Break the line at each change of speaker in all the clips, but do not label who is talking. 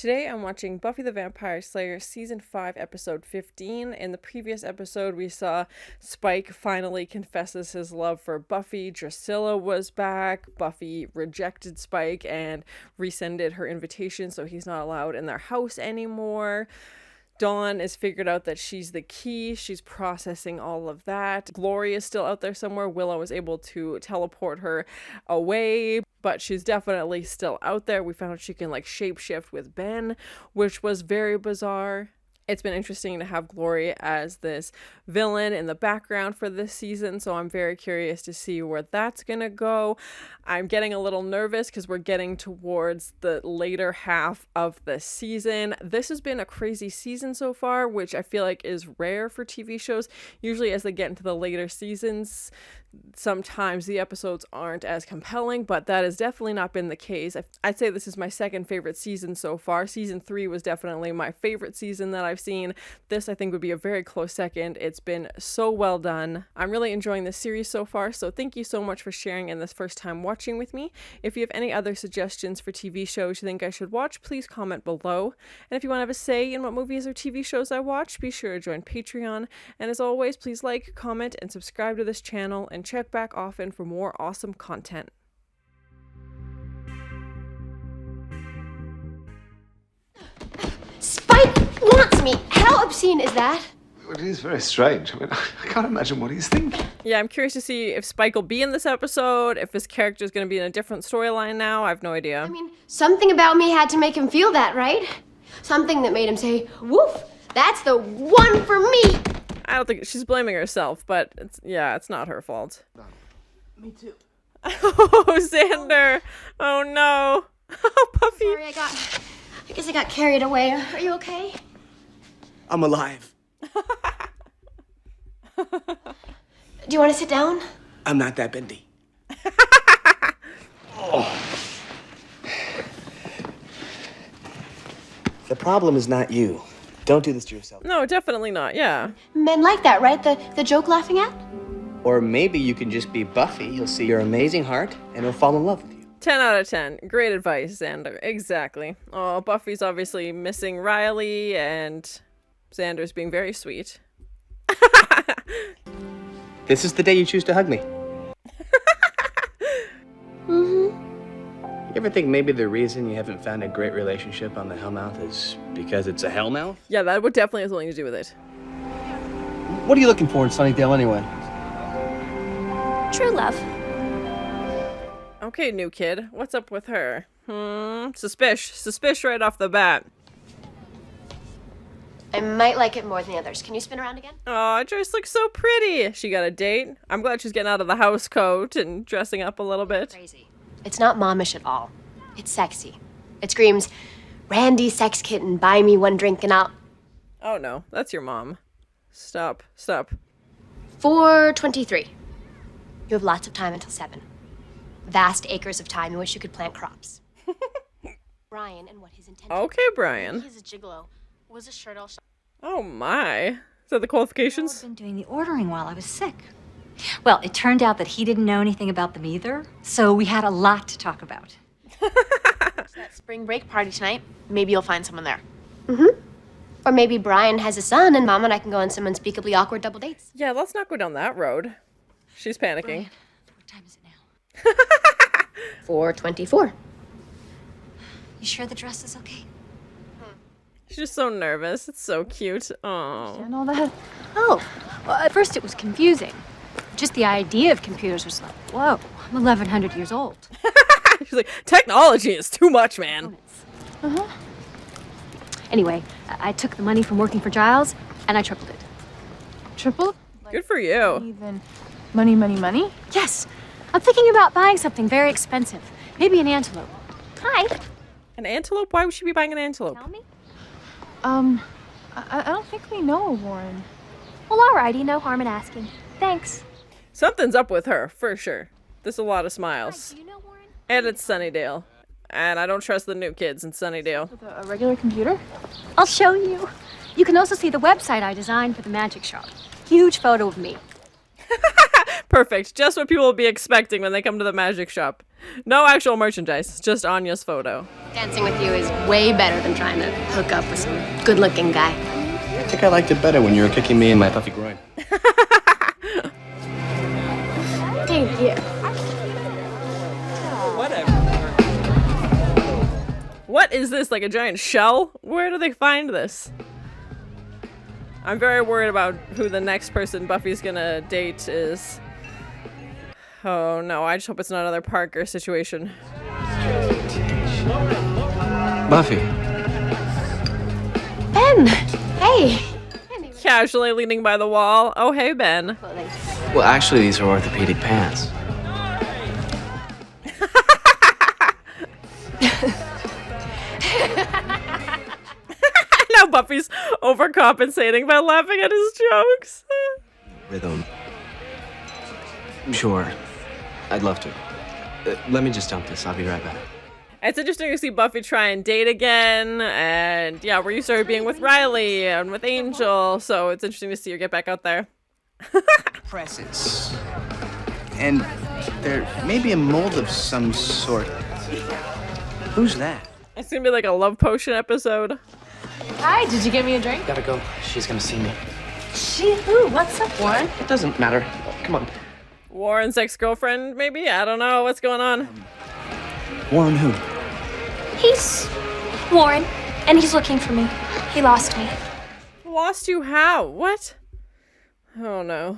Today I'm watching Buffy the Vampire Slayer Season 5, Episode 15. In the previous episode, we saw Spike finally confesses his love for Buffy. Drusilla was back. Buffy rejected Spike and rescinded her invitation, so he's not allowed in their house anymore. Dawn has figured out that she's the key. She's processing all of that. Glory is still out there somewhere. Willow was able to teleport her away, but she's definitely still out there. We found out she can shapeshift with Ben, which was very bizarre. It's been interesting to have Glory as this villain in the background for this season, so I'm very curious to see where that's gonna go. I'm getting a little nervous because we're getting towards the later half of the season. This has been a crazy season so far, which I feel like is rare for TV shows. Usually as they get into the later seasons, sometimes the episodes aren't as compelling, but that has definitely not been the case. I'd say this is my second favorite season so far. Season 3 was definitely my favorite season that I've seen. This, I think, would be a very close second. It's been so well done. I'm really enjoying this series so far, so thank you so much for sharing in this first time watching with me. If you have any other suggestions for TV shows you think I should watch, please comment below. And if you want to have a say in what movies or TV shows I watch, be sure to join Patreon. And as always, please like, comment, and subscribe to this channel, and check back often for more awesome content.
Spike wants me! How obscene is that?
Well, it is very strange. I mean, I can't imagine what he's thinking.
Yeah, I'm curious to see if Spike will be in this episode, if his character is going to be in a different storyline now. I have no idea.
I mean, something about me had to make him feel that, right? Something that made him say, woof, that's the one for me!
I don't think she's blaming herself, but it's not her fault.
No.
Me too.
Oh, Xander! Oh no! Oh, Buffy!
Sorry, I guess I got carried away. Are you okay?
I'm alive.
Do you want to sit down?
I'm not that bendy. Oh. The problem is not you. Don't do this to yourself.
No, definitely not, yeah.
Men like that, right? The joke laughing at?
Or maybe you can just be Buffy. He'll see your amazing heart and he'll fall in love with you.
10 out of 10. Great advice, Xander. Exactly. Oh, Buffy's obviously missing Riley, and Xander's being very sweet.
This is the day you choose to hug me.
Mm-hmm.
You ever think maybe the reason you haven't found a great relationship on the Hellmouth is because it's a Hellmouth?
Yeah, that would definitely have something to do with it.
What are you looking for in Sunnydale anyway?
True love.
Okay, new kid. What's up with her? Suspicious right off the bat.
I might like it more than the others. Can you spin around again?
Aw, Joyce looks so pretty. She got a date. I'm glad she's getting out of the house coat and dressing up a little bit.
Crazy. It's not momish at all. It's sexy. It screams, Randy, sex kitten, buy me one drink and I'll...
Oh no, that's your mom. Stop.
4:23. You have lots of time until 7. Vast acres of time in which you could plant crops. Brian and what his intention...
Okay, Brian.
He's a gigolo. Was a shirt all
Oh my. Is that the qualifications?
I've been doing the ordering while I was sick. Well, it turned out that he didn't know anything about them either, so we had a lot to talk about.
It's that spring break party tonight. Maybe you'll find someone there.
Mm-hmm. Or maybe Brian has a son and Mom and I can go on some unspeakably awkward double dates.
Yeah, let's not go down that road. She's panicking.
Brian, what time is it now?
4:24.
You sure the dress is okay?
She's just so nervous. It's so cute. Oh.
And all that. Oh, well, at first it was confusing. Just the idea of computers was like, whoa, I'm 1,100 years old.
She's like, technology is too much, man.
Uh-huh. Anyway, I took the money from working for Giles, and I tripled it. Tripled?
Good for you.
Even money? Yes. I'm thinking about buying something very expensive. Maybe an antelope. Hi.
An antelope? Why would she be buying an antelope?
Tell me. I don't think we know, Warren. Well, alrighty, no harm in asking. Thanks.
Something's up with her, for sure. There's a lot of smiles.
Hi, do you know Warren?
And it's Sunnydale. And I don't trust the new kids in Sunnydale.
With a regular computer? I'll show you. You can also see the website I designed for the magic shop. Huge photo of me.
Perfect. Just what people will be expecting when they come to the magic shop. No actual merchandise, just Anya's photo.
Dancing with you is way better than trying to hook up with some good-looking guy.
I think I liked it better when you were kicking me in my puffy groin.
Thank you.
Whatever. What is this, like a giant shell? Where do they find this? I'm very worried about who the next person Buffy's gonna date is. Oh no, I just hope it's not another Parker situation.
Buffy.
Ben! Hey!
Casually leaning by the wall. Oh, hey, Ben.
Well, actually, these are orthopedic pants.
Now Buffy's overcompensating by laughing at his jokes.
Rhythm. Sure. I'd love to. Let me just dump this. I'll be right back.
It's interesting to see Buffy try and date again, and yeah, we're used to her being with Riley and with Angel, so it's interesting to see her get back out there.
Presses. And there may be a mold of some sort. Who's that?
It's gonna be like a love potion episode.
Hi, did you get me a drink?
Gotta go. She's gonna see me.
She who? What's up, Warren?
It doesn't matter. Come on.
Warren's ex-girlfriend, maybe? I don't know. What's going on?
Warren who?
He's Warren, and he's looking for me. He lost me.
Lost you how? What? Oh no.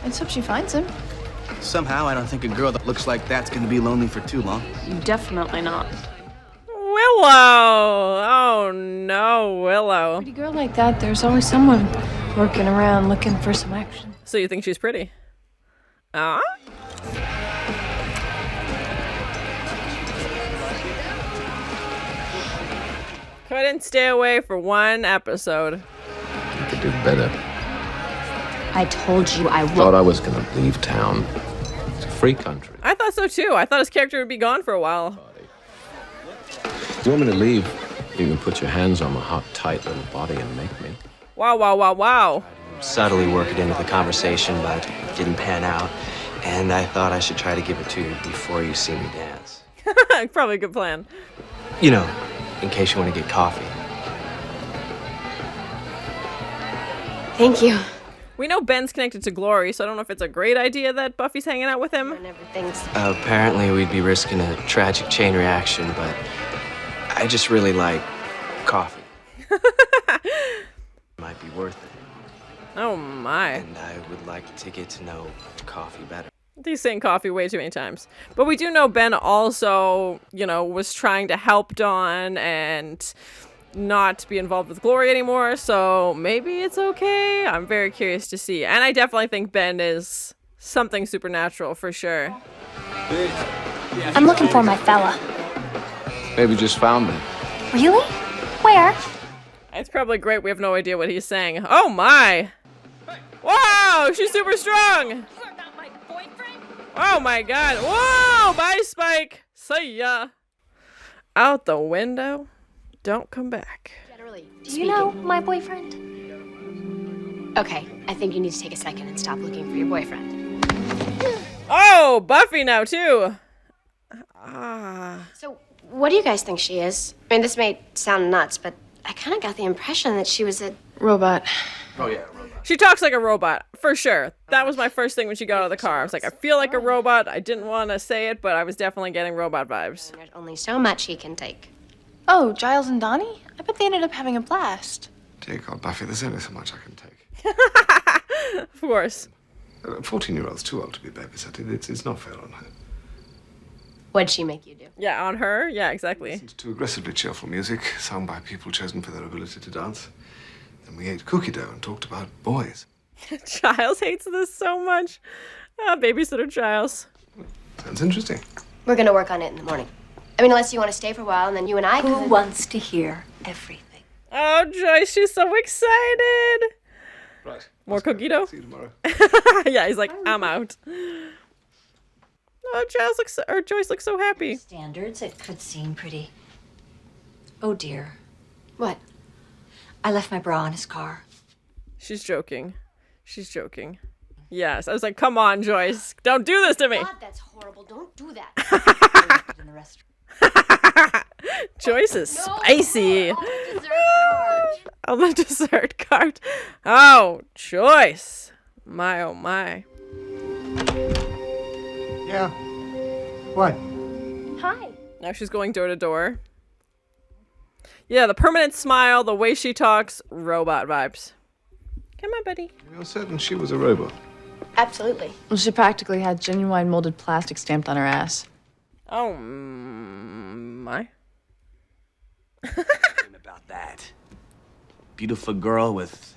Let's hope she finds him.
Somehow, I don't think a girl that looks like that's gonna be lonely for too long.
Definitely not.
Willow! Oh no, Willow.
Pretty girl like that, there's always someone lurking around looking for some action.
So you think she's pretty? Ah? Couldn't stay away for one episode.
You could do better.
I told you I
Thought
would.
I was gonna leave town. It's a free country.
I thought so too. I thought his character would be gone for a while.
You want me to leave? You can put your hands on my hot, tight little body and make me.
Wow, wow, wow, wow.
Subtly work it into the conversation, but it didn't pan out. And I thought I should try to give it to you before you see me dance.
Probably a good plan.
You know, in case you want to get coffee.
Thank you.
We know Ben's connected to Glory, so I don't know if it's a great idea that Buffy's hanging out with him.
And everything's...
Apparently, we'd be risking a tragic chain reaction, but I just really like coffee. Might be worth it.
Oh my.
And I would like to get to know coffee better.
He's saying coffee way too many times. But we do know Ben also, you know, was trying to help Dawn and not be involved with Glory anymore, so maybe it's okay. I'm very curious to see. And I definitely think Ben is something supernatural for sure.
I'm looking for my fella.
Maybe just found me.
Really? Where?
It's probably great we have no idea what he's saying. Oh my! Wow, she's super strong! Oh my god. Whoa! Bye, Spike! See ya! Out the window. Don't come back.
Generally
Do you know my boyfriend?
Okay, I think you need to take a second and stop looking for your boyfriend.
Oh, Buffy now too! Ah.
So, what do you guys think she is? I mean, this may sound nuts, but I kind of got the impression that she was a...
Robot.
Oh, yeah, robot.
She talks like a robot, for sure. That was my first thing when she got out of the car. I was like, I feel like a robot. I didn't want to say it, but I was definitely getting robot vibes.
There's only so much he can take.
Oh, Giles and Donnie? I bet they ended up having a blast.
Dear God, Buffy, there's only so much I can take.
Of course.
A 14-year-old's too old to be babysitted. It's not fair on her.
What'd she make you do?
Yeah, on her? Yeah, exactly.
Listened to aggressively cheerful music, sung by people chosen for their ability to dance. Then we ate cookie dough and talked about boys.
Giles hates this so much. Ah, babysitter Giles.
Sounds interesting.
We're gonna work on it in the morning. I mean, unless you want to stay for a while, and then you and I
Who
could...
wants to hear everything?
Oh, Joyce, she's so excited.
Right.
More cookie dough?
See you tomorrow.
Yeah, he's like, I'm out. Oh, Giles looks, or Joyce looks so happy.
Standards, it could seem pretty. Oh dear.
What?
I left my bra in his car.
She's joking. She's joking. Yes, I was like, come on, Joyce. Don't do this to me.
God, that's horrible. Don't do that.
In the restaurant.
Joyce is spicy.
Oh,
On the dessert cart. Oh, Joyce. My, oh, my.
Yeah. What?
Hi.
Now she's going door to door. Yeah, the permanent smile, the way she talks, robot vibes. Come on, buddy.
You're certain she was a robot?
Absolutely.
Well, she practically had genuine molded plastic stamped on her ass.
Oh, my.
About that. Beautiful girl with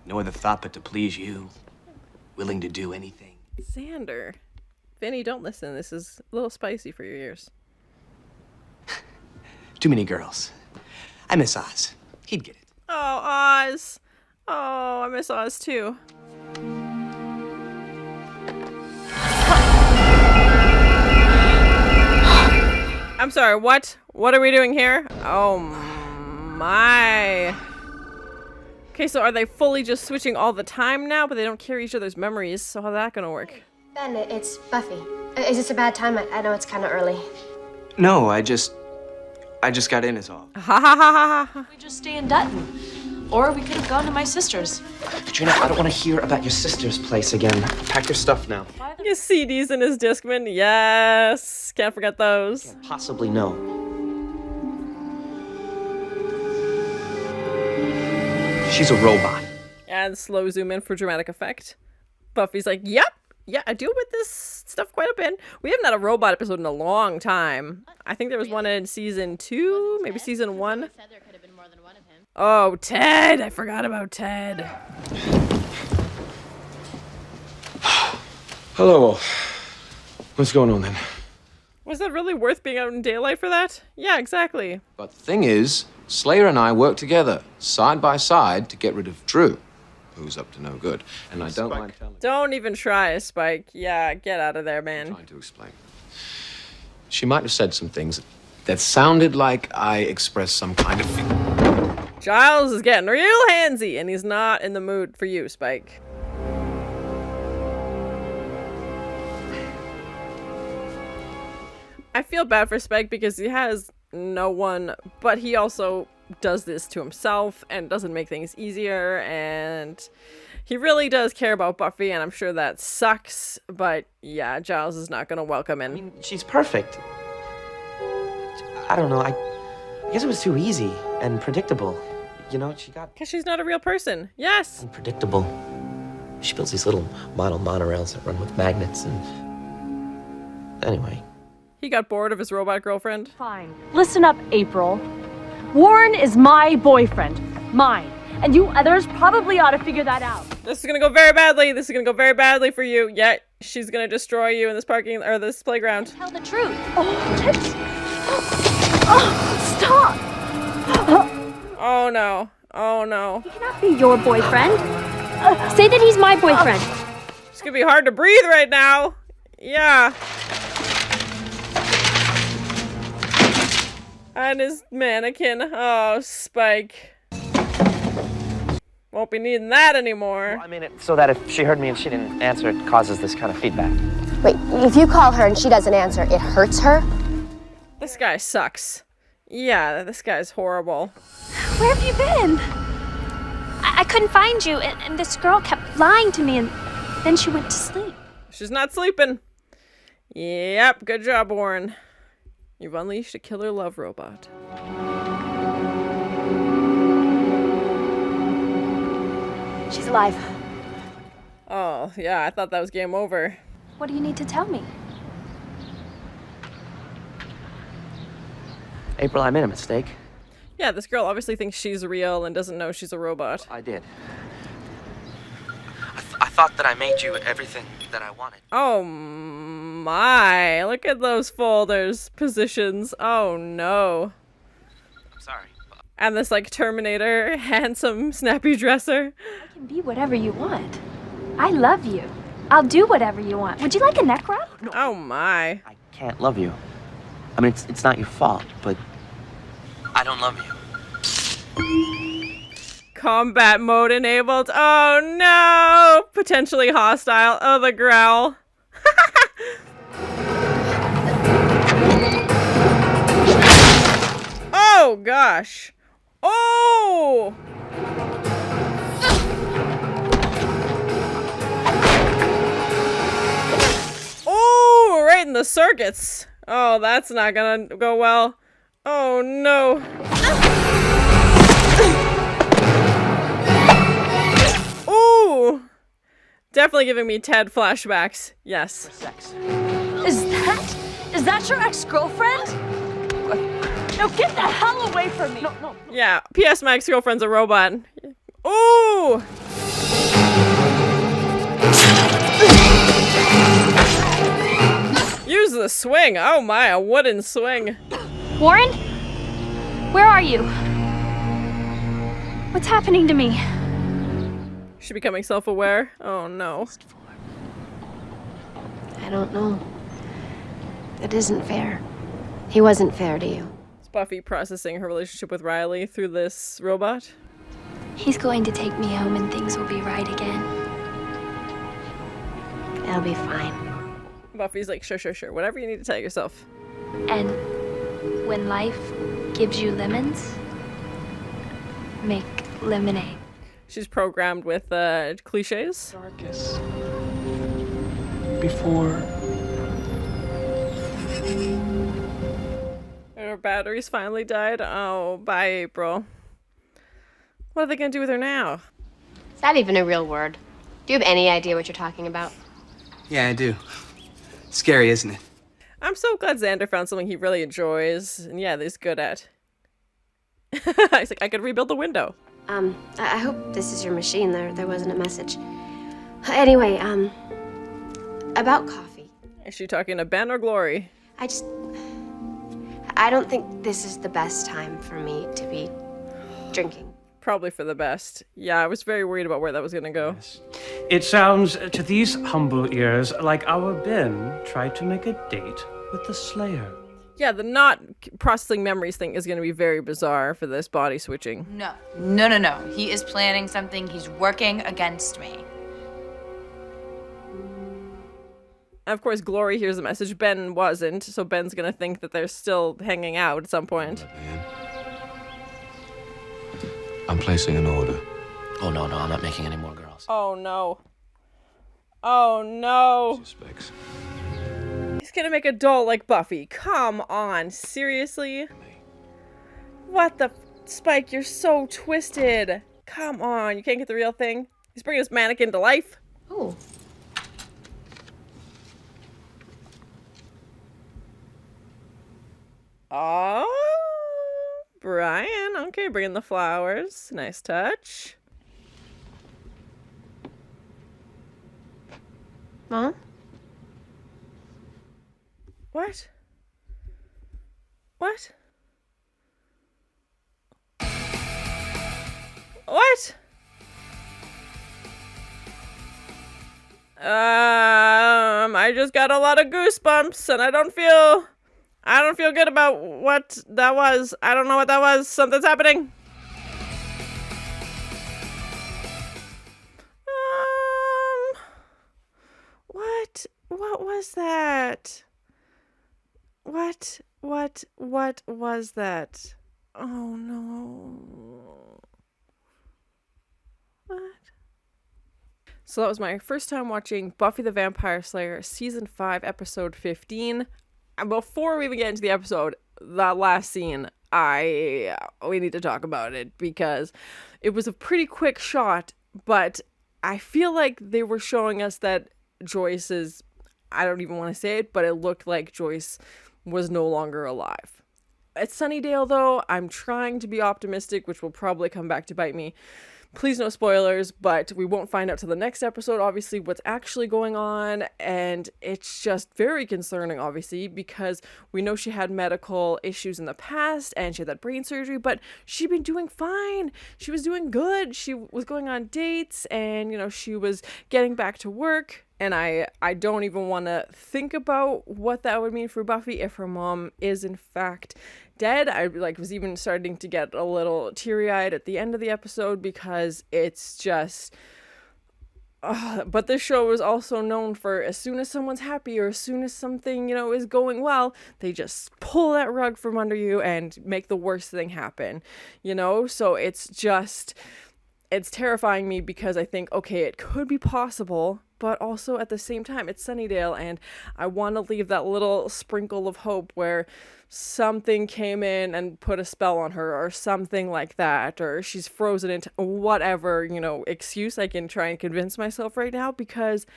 no other thought but to please you. Willing to do anything.
Xander. Vinny, don't listen. This is a little spicy for your ears.
Too many girls. I miss Oz. He'd get it.
Oh, Oz. Oh, I miss Oz too. I'm sorry, what? What are we doing here? Oh my. Okay, so are they fully just switching all the time now, but they don't carry each other's memories, so how's that gonna work?
Ben, it's Buffy. Is this a bad time? I know it's kind of early.
No, I just got in is all.
Ha ha ha ha ha.
We just stay in Dutton. Or we could have gone to my sister's.
Katrina, I don't want to hear about your sister's place again. Pack your stuff now.
His CDs and his Discman, yes. Can't forget those.
Can't possibly know. She's a robot.
And slow zoom in for dramatic effect. Buffy's like, yep. Yeah, I deal with this stuff quite a bit. We haven't had a robot episode in a long time. I think there was one in season 2, maybe season 1. Oh, Ted! I forgot about Ted.
Hello, all. What's going on then?
Was that really worth being out in daylight for that? Yeah, exactly.
But the thing is, Slayer and I work together, side by side, to get rid of Drew, who's up to no good. And I don't mind telling you.
Don't even try, Spike. Yeah, get out of there, man.
I'm trying to explain. She might have said some things that sounded like I expressed some kind of feeling.
Giles is getting real handsy, and he's not in the mood for you, Spike. I feel bad for Spike because he has no one, but he also does this to himself and doesn't make things easier, and he really does care about Buffy, and I'm sure that sucks, but yeah, Giles is not gonna welcome in.
I mean, she's perfect. I don't know, I guess it was too easy and predictable. You know, she got...
Because she's not a real person. Yes!
Unpredictable. She builds these little model monorails that run with magnets and... Anyway.
He got bored of his robot girlfriend.
Fine. Listen up, April. Warren is my boyfriend. Mine. And you others probably ought to figure that out.
This is gonna go very badly. This is gonna go very badly for you. Yet she's gonna destroy you in this parking or this playground.
Tell the truth. Oh, stop!
Oh no. Oh no.
He cannot be your boyfriend. Say that he's my boyfriend.
It's gonna be hard to breathe right now. Yeah. And his mannequin. Oh, Spike. Won't be needing that anymore.
Well, I mean it so that if she heard me and she didn't answer, it causes this kind of feedback.
Wait, if you call her and she doesn't answer, it hurts her?
This guy sucks. Yeah, this guy's horrible.
Where have you been? I couldn't find you, and this girl kept lying to me, and then she went to sleep.
She's not sleeping. Yep, good job, Warren. You've unleashed a killer love robot.
She's alive.
Oh, yeah, I thought that was game over.
What do you need to tell me?
April, I made a mistake.
Yeah, this girl obviously thinks she's real and doesn't know she's a robot.
I did. I thought that I made you everything that I wanted.
Oh my, look at those folders, positions. Oh no.
I'm sorry.
And this like Terminator, handsome, snappy dresser.
I can be whatever you want. I love you. I'll do whatever you want. Would you like a neck rub?
No.
Oh my.
I can't love you. I mean, it's not your fault, but I don't love you.
Combat mode enabled. Oh no! Potentially hostile. Oh, the growl. Oh gosh. Oh! Oh, right in the circuits. Oh, that's not gonna go well. Oh no. Ooh. Definitely giving me Ted flashbacks. Yes.
Is that your ex-girlfriend? No, get the hell away from me. No.
Yeah, P.S. my ex-girlfriend's a robot. Ooh. Use the swing. Oh my, a wooden swing.
Warren? Where are you? What's happening to me?
She's becoming self-aware. Oh no.
I don't know. It isn't fair. He wasn't fair to you.
Is Buffy processing her relationship with Riley through this robot?
He's going to take me home and things will be right again.
It'll be fine.
Buffy's like, sure. Whatever you need to tell yourself.
And when life gives you lemons, make lemonade.
She's programmed with cliches.
Darkest. Before.
Her batteries finally died. Oh, bye, April. What are they gonna do with her now?
Is that even a real word? Do you have any idea what you're talking about?
Yeah, I do. Scary, isn't it?
I'm so glad Xander found something he really enjoys, and yeah, that he's good at. He's like, I could rebuild the window.
I hope this is your machine. There wasn't a message. Anyway, about coffee.
Is she talking to Ben or Glory?
I don't think this is the best time for me to be drinking.
Probably for the best. Yeah, I was very worried about where that was gonna go.
It sounds to these humble ears like our Ben tried to make a date with the Slayer.
Yeah, the not processing memories thing is gonna be very bizarre for this body switching.
No. He is planning something. He's working against me.
Of course, Glory hears the message. Ben wasn't, so Ben's gonna think that they're still hanging out at some point.
I'm placing an order.
Oh, no, I'm not making any more girls.
Oh, no. Oh, no.
Suspects.
He's gonna make a doll like Buffy. Come on, seriously? What the... Spike, you're so twisted. Come on, you can't get the real thing? He's bringing this mannequin to life?
Ooh.
Oh, Brian. Okay, bringing the flowers. Nice touch.
Mom?
What? What? What? I just got a lot of goosebumps and I don't feel good about what that was. I don't know what that was. Something's happening. What was that? What was that? Oh no. What? So that was my first time watching Buffy the Vampire Slayer Season 5, Episode 15. And before we even get into the episode, that last scene, we need to talk about it because it was a pretty quick shot, but I feel like they were showing us that Joyce is, I don't even want to say it, but it looked like Joyce was no longer alive. At Sunnydale, though, I'm trying to be optimistic, which will probably come back to bite me. Please no spoilers, but we won't find out till the next episode, obviously, what's actually going on, and it's just very concerning, obviously, because we know she had medical issues in the past, and she had that brain surgery, but she'd been doing fine. She was doing good. She was going on dates, and, she was getting back to work, And I don't even want to think about what that would mean for Buffy if her mom is in fact dead. I was even starting to get a little teary-eyed at the end of the episode because it's just... but this show is also known for as soon as someone's happy or as soon as something, is going well, they just pull that rug from under you and make the worst thing happen, So it's terrifying me because I think, okay, it could be possible, but also at the same time, it's Sunnydale, and I want to leave that little sprinkle of hope where something came in and put a spell on her or something like that, or she's frozen into whatever, excuse I can try and convince myself right now, because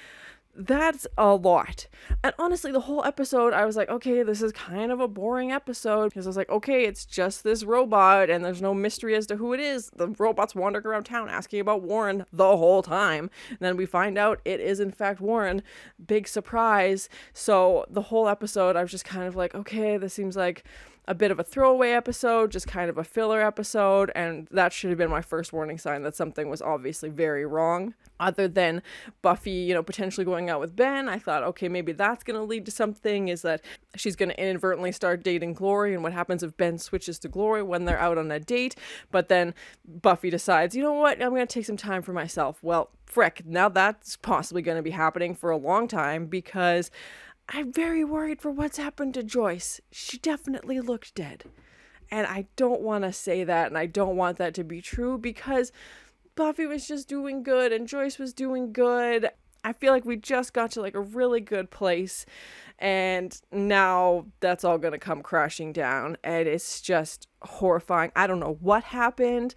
that's a lot. And honestly, the whole episode, I was like, okay, this is kind of a boring episode, because I was like, okay, it's just this robot and there's no mystery as to who it is. The robot's wandering around town asking about Warren the whole time, and then we find out it is in fact Warren. Big surprise. So the whole episode, I was just kind of like, okay, this seems like a bit of a throwaway episode, just kind of a filler episode, and that should have been my first warning sign that something was obviously very wrong. Other than Buffy, potentially going out with Ben, I thought, okay, maybe that's going to lead to something, is that she's going to inadvertently start dating Glory, and what happens if Ben switches to Glory when they're out on a date, but then Buffy decides, you know what, I'm going to take some time for myself. Well, frick, now that's possibly going to be happening for a long time, because I'm very worried for what's happened to Joyce. She definitely looked dead. And I don't want to say that, and I don't want that to be true, because Buffy was just doing good and Joyce was doing good. I feel like we just got to a really good place, and now that's all going to come crashing down, and it's just horrifying. I don't know what happened.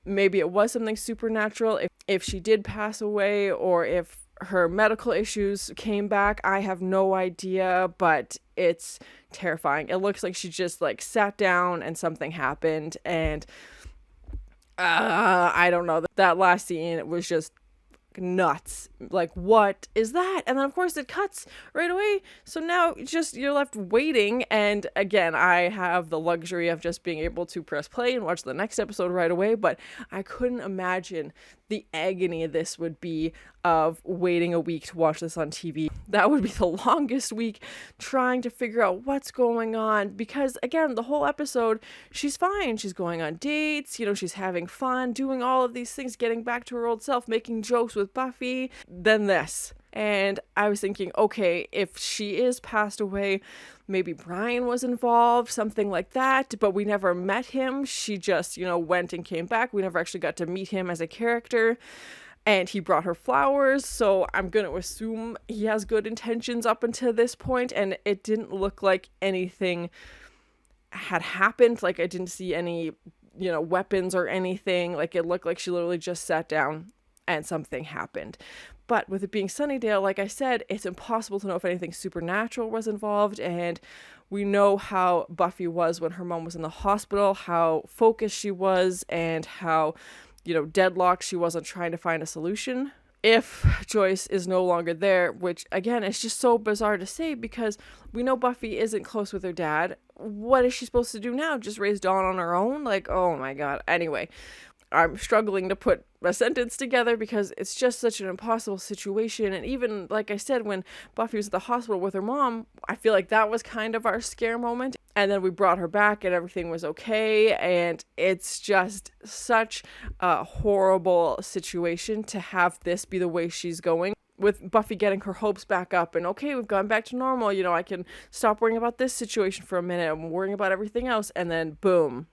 Maybe it was something supernatural. If she did pass away, or if her medical issues came back, I have no idea, but it's terrifying. It looks like she just sat down and something happened, and I don't know. That last scene, it was just nuts. What is that? And then of course it cuts right away, so now you're left waiting, and again, I have the luxury of just being able to press play and watch the next episode right away, but I couldn't imagine the agony this would be of waiting a week to watch this on TV. That would be the longest week, trying to figure out what's going on, because again, the whole episode, she's fine, she's going on dates, she's having fun, doing all of these things, getting back to her old self, making jokes with Buffy, then this. And I was thinking, okay, if she is passed away, maybe Brian was involved, something like that, but we never met him. She just, went and came back. We never actually got to meet him as a character, and he brought her flowers, so I'm going to assume he has good intentions up until this point, and it didn't look like anything had happened. I didn't see any, weapons or anything. It looked like she literally just sat down and something happened. But with it being Sunnydale, like I said, it's impossible to know if anything supernatural was involved, and we know how Buffy was when her mom was in the hospital, how focused she was, and how, deadlocked she was on trying to find a solution. If Joyce is no longer there, which again is just so bizarre to say, because we know Buffy isn't close with her dad. What is she supposed to do now? Just raise Dawn on her own? Oh my god. Anyway, I'm struggling to put a sentence together because it's just such an impossible situation. And even, like I said, when Buffy was at the hospital with her mom, I feel like that was kind of our scare moment. And then we brought her back and everything was okay. And it's just such a horrible situation to have this be the way she's going. With Buffy getting her hopes back up and, okay, we've gone back to normal. I can stop worrying about this situation for a minute. I'm worrying about everything else. And then boom.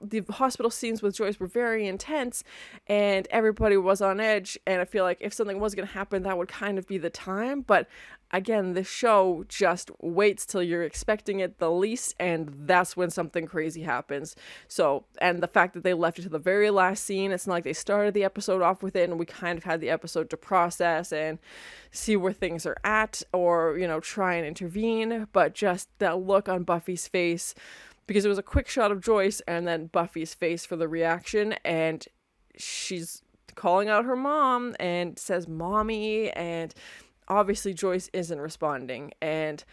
The hospital scenes with Joyce were very intense and everybody was on edge, and I feel like if something was going to happen, that would kind of be the time. But again, the show just waits till you're expecting it the least, and that's when something crazy happens. So, and the fact that they left it to the very last scene, it's not like they started the episode off with it and we kind of had the episode to process and see where things are at, or, try and intervene. But just that look on Buffy's face, because it was a quick shot of Joyce and then Buffy's face for the reaction, and she's calling out her mom and says mommy, and obviously Joyce isn't responding, and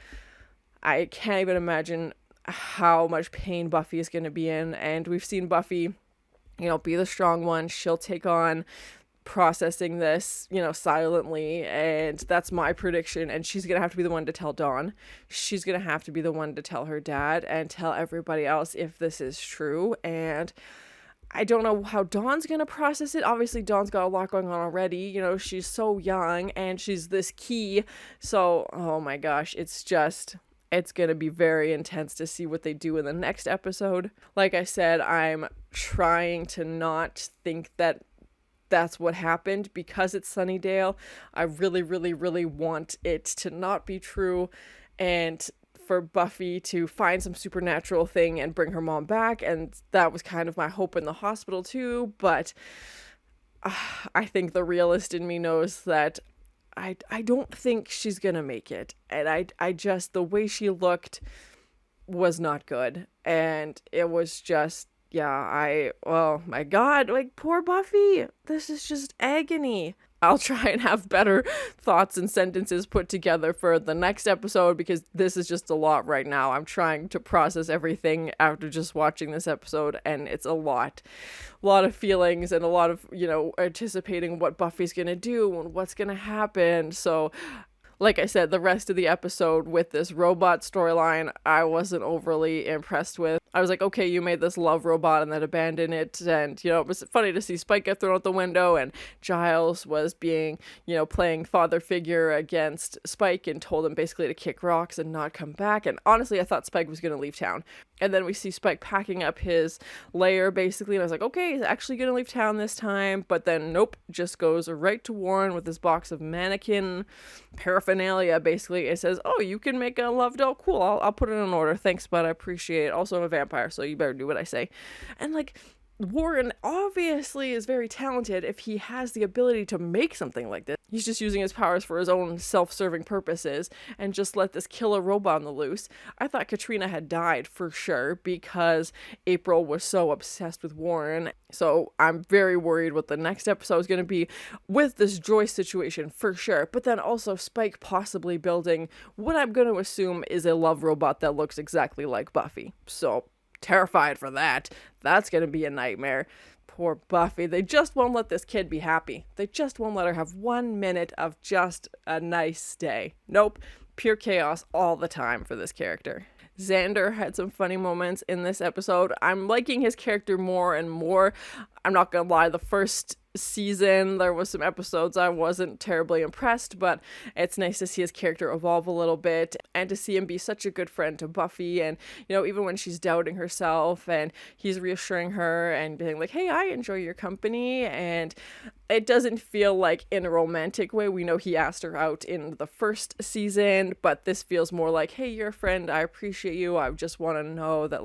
I can't even imagine how much pain Buffy is going to be in. And we've seen Buffy, be the strong one. She'll take on processing this, silently, and that's my prediction. And she's gonna have to be the one to tell Dawn. She's gonna have to be the one to tell her dad and tell everybody else if this is true. And I don't know how Dawn's gonna process it. Obviously, Dawn's got a lot going on already. She's so young and she's this key. So, oh my gosh, it's gonna be very intense to see what they do in the next episode. Like I said, I'm trying to not think that that's what happened because it's Sunnydale. I really, really, really want it to not be true, and for Buffy to find some supernatural thing and bring her mom back. And that was kind of my hope in the hospital too, but I think the realist in me knows that I don't think she's gonna make it. And I just, the way she looked was not good. And it was just, oh my God, like, poor Buffy. This is just agony. I'll try and have better thoughts and sentences put together for the next episode, because this is just a lot right now. I'm trying to process everything after just watching this episode, and it's a lot of feelings and a lot of, anticipating what Buffy's gonna do and what's gonna happen. So like I said, the rest of the episode with this robot storyline, I wasn't overly impressed with. I was like, okay, you made this love robot and then abandoned it. And, it was funny to see Spike get thrown out the window, and Giles was being, playing father figure against Spike and told him basically to kick rocks and not come back. And honestly, I thought Spike was going to leave town. And then we see Spike packing up his lair, basically, and I was like, okay, he's actually going to leave town this time. But then, nope, just goes right to Warren with his box of mannequin paraphernalia, basically. It says, oh, you can make a love doll? Cool, I'll put it in order. Thanks, bud, I appreciate it. Also, I'm a vampire, so you better do what I say. And, Warren obviously is very talented if he has the ability to make something like this. He's just using his powers for his own self-serving purposes and just let this killer robot on the loose. I thought Katrina had died for sure because April was so obsessed with Warren. So I'm very worried what the next episode is going to be with this Joyce situation for sure. But then also Spike possibly building what I'm going to assume is a love robot that looks exactly like Buffy. So terrified for that. That's gonna be a nightmare. Poor Buffy. They just won't let this kid be happy. They just won't let her have 1 minute of just a nice day. Nope. Pure chaos all the time for this character. Xander had some funny moments in this episode. I'm liking his character more and more. I'm not gonna lie, the first season there was some episodes I wasn't terribly impressed, but it's nice to see his character evolve a little bit and to see him be such a good friend to Buffy. And even when she's doubting herself, and he's reassuring her and being like, hey, I enjoy your company. And it doesn't feel like in a romantic way. We know he asked her out in the first season, but this feels more like, hey, you're a friend, I appreciate you, I just want to know that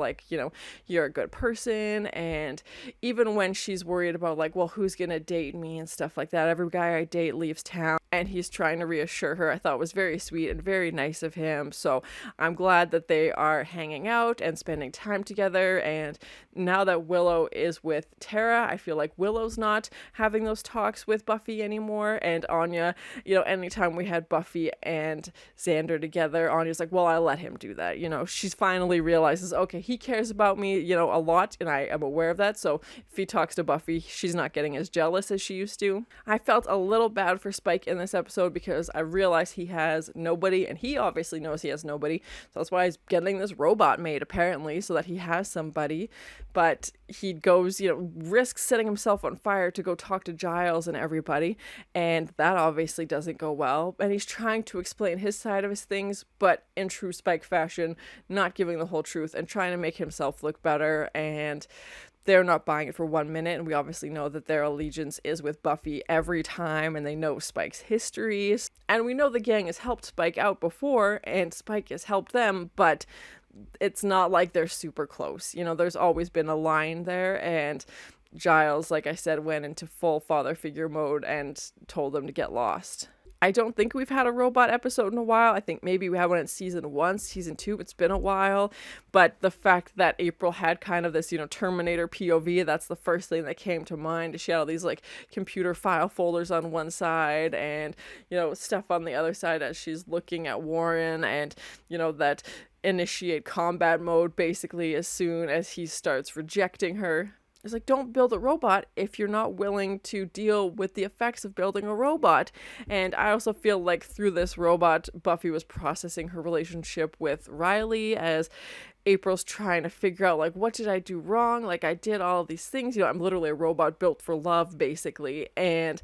you're a good person. And even when she's worried about well, who's gonna date me and stuff like that, every guy I date leaves town, and he's trying to reassure her, I thought was very sweet and very nice of him. So I'm glad that they are hanging out and spending time together. And now that Willow is with Tara, I feel like Willow's not having those talks with Buffy anymore. And Anya, anytime we had Buffy and Xander together, Anya's like, well, I'll let him do that. She's finally realizes, okay, he cares about me, a lot, and I am aware of that. So if he talks to Buffy, she's not getting as jealous as she used to. I felt a little bad for Spike in this episode because I realized he has nobody, and he obviously knows he has nobody. So that's why he's getting this robot made, apparently, so that he has somebody. But he goes, risks setting himself on fire to go talk to Giles and everybody, and that obviously doesn't go well. And he's trying to explain his side of his things, but in true Spike fashion, not giving the whole truth and trying to make himself look better. And they're not buying it for 1 minute, and we obviously know that their allegiance is with Buffy every time, and they know Spike's histories. And we know the gang has helped Spike out before, and Spike has helped them, but it's not like they're super close. There's always been a line there, and Giles, like I said, went into full father figure mode and told them to get lost. I don't think we've had a robot episode in a while. I think maybe we had one in season 1, season 2. It's been a while. But the fact that April had kind of this, Terminator POV, that's the first thing that came to mind. She had all these computer file folders on one side and, stuff on the other side as she's looking at Warren, and, that initiate combat mode basically as soon as he starts rejecting her. It's like, don't build a robot if you're not willing to deal with the effects of building a robot. And I also feel like through this robot, Buffy was processing her relationship with Riley as April's trying to figure out, like, what did I do wrong? Like, I did all of these things. I'm literally a robot built for love, basically. And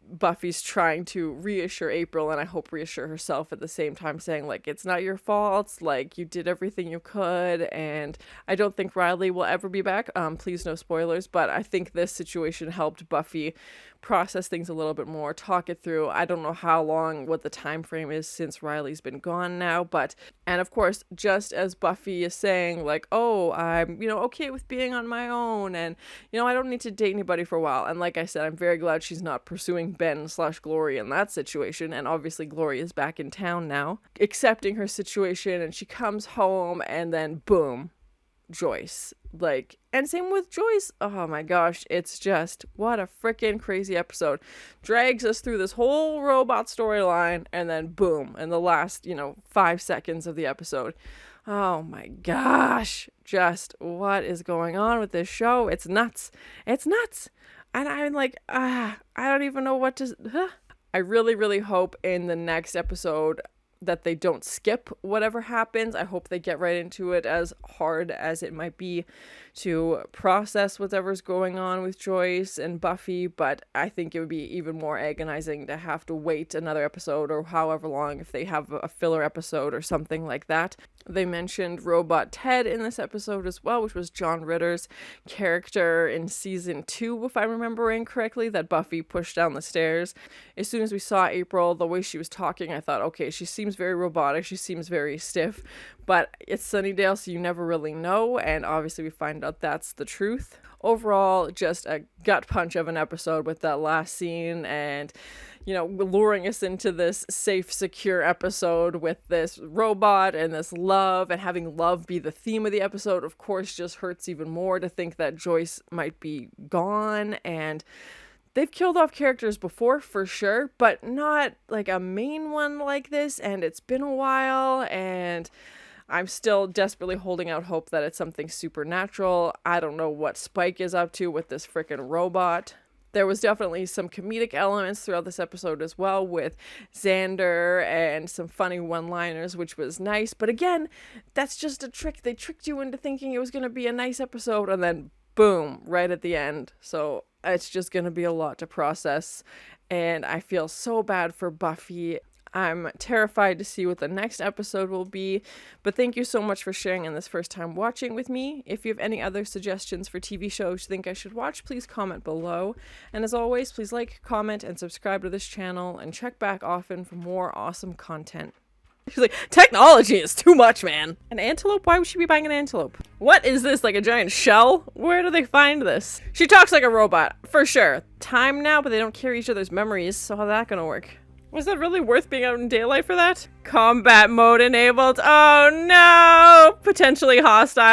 Buffy's trying to reassure April, and I hope reassure herself at the same time, saying, like, it's not your fault, like, you did everything you could. And I don't think Riley will ever be back. Please no spoilers, but I think this situation helped Buffy process things a little bit more, talk it through. I don't know how long, what the time frame is since Riley's been gone now, but, and of course, just as Buffy is saying, like, oh, I'm, okay with being on my own, and, I don't need to date anybody for a while. And like I said, I'm very glad she's not pursuing Ben/Glory in that situation, and obviously Glory is back in town now, accepting her situation, and she comes home, and then boom, Joyce. Like, and same with Joyce. Oh my gosh, it's just, what a freaking crazy episode. Drags us through this whole robot storyline, and then boom, in the last, 5 seconds of the episode. Oh my gosh, just what is going on with this show? It's nuts. It's nuts. And I'm like, I don't even know what to... I really, really hope in the next episode that they don't skip whatever happens. I hope they get right into it, as hard as it might be to process whatever's going on with Joyce and Buffy, but I think it would be even more agonizing to have to wait another episode or however long if they have a filler episode or something like that. They mentioned Robot Ted in this episode as well, which was John Ritter's character in season 2, if I'm remembering correctly, that Buffy pushed down the stairs. As soon as we saw April, the way she was talking, I thought, okay, she seems very robotic, she seems very stiff, but it's Sunnydale, so you never really know, and obviously we find out that's the truth. Overall, just a gut punch of an episode with that last scene, and luring us into this safe, secure episode with this robot and this love, and having love be the theme of the episode, of course, just hurts even more to think that Joyce might be gone. And they've killed off characters before, for sure, but not like a main one like this, and it's been a while, and I'm still desperately holding out hope that it's something supernatural. I don't know what Spike is up to with this freaking robot. There was definitely some comedic elements throughout this episode as well, with Xander and some funny one-liners, which was nice. But again, that's just a trick. They tricked you into thinking it was going to be a nice episode, and then boom, right at the end. So it's just going to be a lot to process, and I feel so bad for Buffy. I'm terrified to see what the next episode will be, but thank you so much for sharing in this first time watching with me. If you have any other suggestions for TV shows you think I should watch, please comment below. And as always, please like, comment, and subscribe to this channel, and check back often for more awesome content. She's like, technology is too much, man. An antelope? Why would she be buying an antelope? What is this, like a giant shell? Where do they find this? She talks like a robot, for sure. Time now, but they don't carry each other's memories, so how's that gonna work? Was that really worth being out in daylight for that? Combat mode enabled. Oh no! Potentially hostile.